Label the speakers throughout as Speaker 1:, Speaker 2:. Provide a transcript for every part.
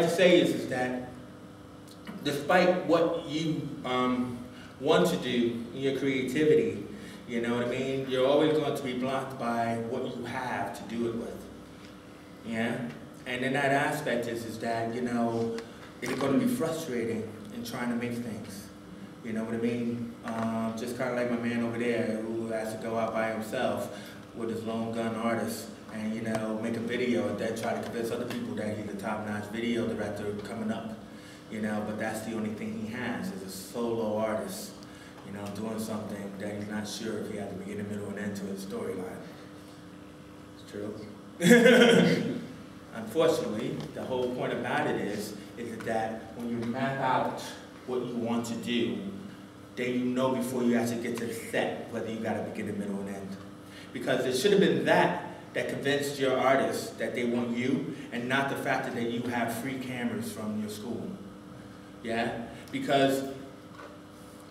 Speaker 1: to say is that despite what you want to do in your creativity, you know what I mean, you're always going to be blocked by what you have to do it with. Yeah? And in that aspect is that, you know, it's going to be frustrating in trying to make things. You know what I mean? Just kind of like my man over there who has to go out by himself with his lone gun artist and, you know, make a video and then try to convince other people that he's a top-notch video director coming up. You know, but that's the only thing he has is a solo artist, you know, doing something that he's not sure if he has a beginning, middle, and end to his storyline. It's true. Unfortunately, the whole point about it is that when you map out what you want to do, then you know before you actually get to the set whether you got a beginning, middle, and end. Because it should have been that convinced your artists that they want you, and not the fact that you have free cameras from your school. Yeah? Because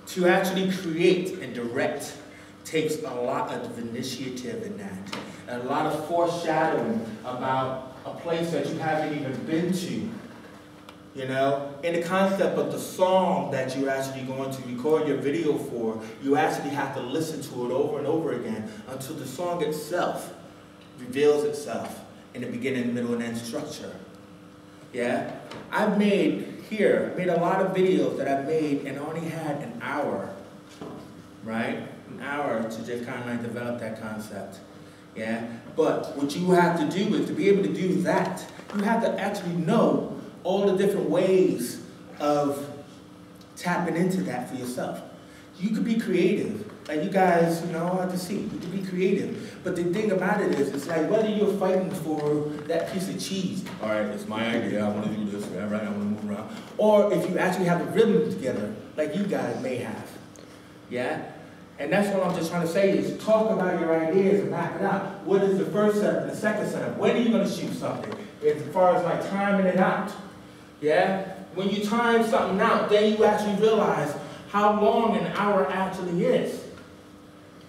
Speaker 1: to actually create and direct takes a lot of initiative in that. A lot of foreshadowing about a place that you haven't even been to. You know? In the concept of the song that you're actually going to record your video for, you actually have to listen to it over and over again until the song itself reveals itself in the beginning, middle, and end structure. Yeah? I've made a lot of videos that I've made and only had an hour, right? An hour to just kind of like develop that concept, yeah? But what you have to do is to be able to do that, you have to actually know all the different ways of tapping into that for yourself. You could be creative, like you guys, you know, I can see, you can be creative. But the thing about it is, it's like whether you're fighting for that piece of cheese, all right, it's my idea, I want to do this, right, I want to move around. Or if you actually have a rhythm together, like you guys may have, yeah? And that's what I'm just trying to say is talk about your ideas and map it out. What is the first setup and the second setup? When are you going to shoot something? As far as like timing it out, yeah? When you time something out, then you actually realize how long an hour actually is.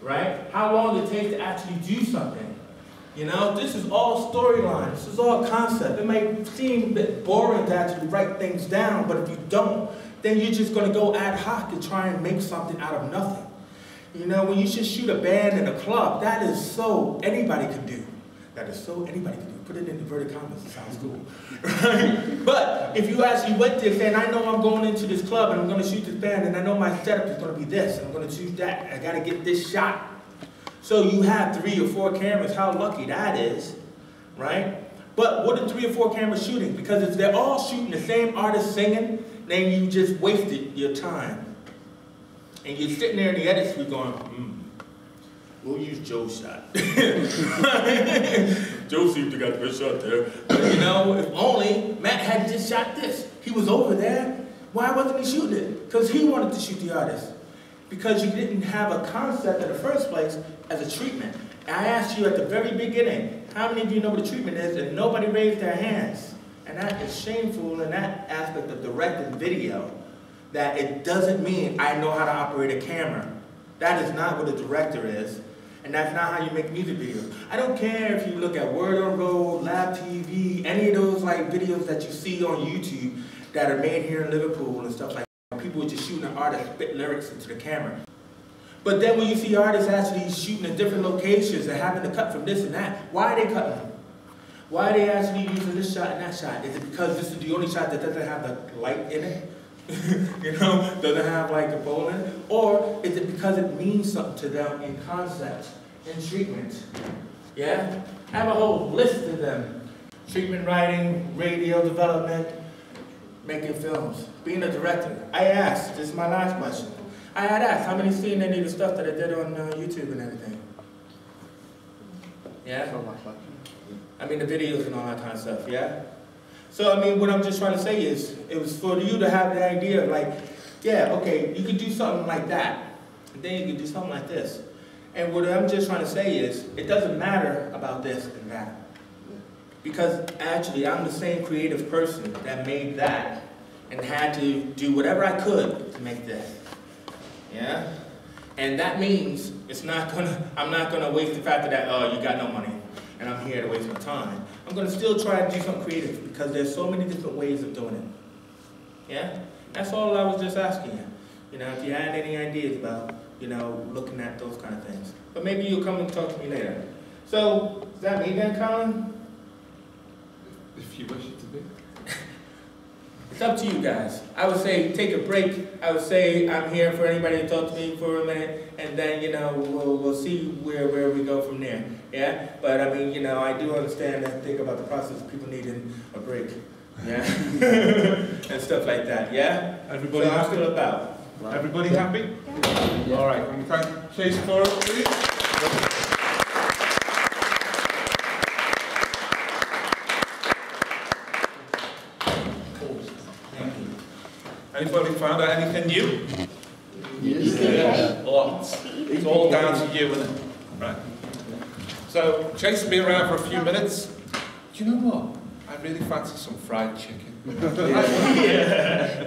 Speaker 1: Right? How long it takes to actually do something. You know, this is all storyline. This is all concept. It might seem a bit boring to actually write things down, but if you don't, then you're just going to go ad hoc and try and make something out of nothing. You know, when you just shoot a band in a club, that is so anybody can do. That is so anybody can do. Put it in inverted commas, it sounds cool. Right? But if you actually went there saying, I know I'm going into this club and I'm going to shoot this band and I know my setup is going to be this, and I'm going to shoot that, I got to get this shot. So you have 3 or 4 cameras, how lucky that is, right? But what are 3 or 4 cameras shooting? Because if they're all shooting the same artist singing, then you just wasted your time. And you're sitting there in the edit suite going, we'll use Joe's shot. Joe seemed to got the best shot there. But you know, if only Matt had just shot this. He was over there. Why wasn't he shooting it? Because he wanted to shoot the artist. Because you didn't have a concept in the first place as a treatment. I asked you at the very beginning, how many of you know what a treatment is? And nobody raised their hands. And that is shameful in that aspect of directing video. That it doesn't mean I know how to operate a camera. That is not what a director is. And that's not how you make music videos. I don't care if you look at Word on Road, Lab TV, any of those like videos that you see on YouTube that are made here in Liverpool and stuff like that. People are just shooting an artist, spit lyrics into the camera. But then when you see artists actually shooting in different locations and having to cut from this and that, why are they cutting them? Why are they actually using this shot and that shot? Is it because this is the only shot that doesn't have the light in it? You know, doesn't have like the bowling? Or is it because it means something to them in concept, in treatment? Yeah? I have a whole list of them. Treatment writing, radio development, making films, being a director. I asked, this is my last question. I had asked, how many seen any of the stuff that I did on YouTube and everything? Yeah? I mean the videos and all that kind of stuff, yeah? So, I mean, what I'm just trying to say is, it was for you to have the idea of like, yeah, okay, you could do something like that, and then you could do something like this. And what I'm just trying to say is, it doesn't matter about this and that. Because actually, I'm the same creative person that made that, and had to do whatever I could to make this. Yeah? And that means, I'm not gonna waste the fact that, oh, you got no money. and I'm here to waste my time. I'm going to still try to do something creative because there's so many different ways of doing it. Yeah? That's all I was just asking you. You know, if you had any ideas about, you know, looking at those kind of things. But maybe you'll come and talk to me later. So, is that me then, Colin?
Speaker 2: If you wish it to be.
Speaker 1: It's up to you guys. I would say take a break. I would say I'm here for anybody to talk to me for a minute, and then, you know, we'll see where we go from there. Yeah? But I mean, you know, I do understand and think about the process of people needing a break. Yeah? And stuff like that. Yeah?
Speaker 2: Everybody
Speaker 1: so I'm
Speaker 2: happy?
Speaker 1: still about.
Speaker 2: Everybody happy? Yeah. All right. Can we thank Chase for it, please? Anybody found out anything new?
Speaker 3: Yes.
Speaker 2: Yeah. Lots. It's all down to you, isn't it? Right. So, Chase will be around for a few minutes. Do you know what? I really fancy some fried chicken.
Speaker 1: Yeah.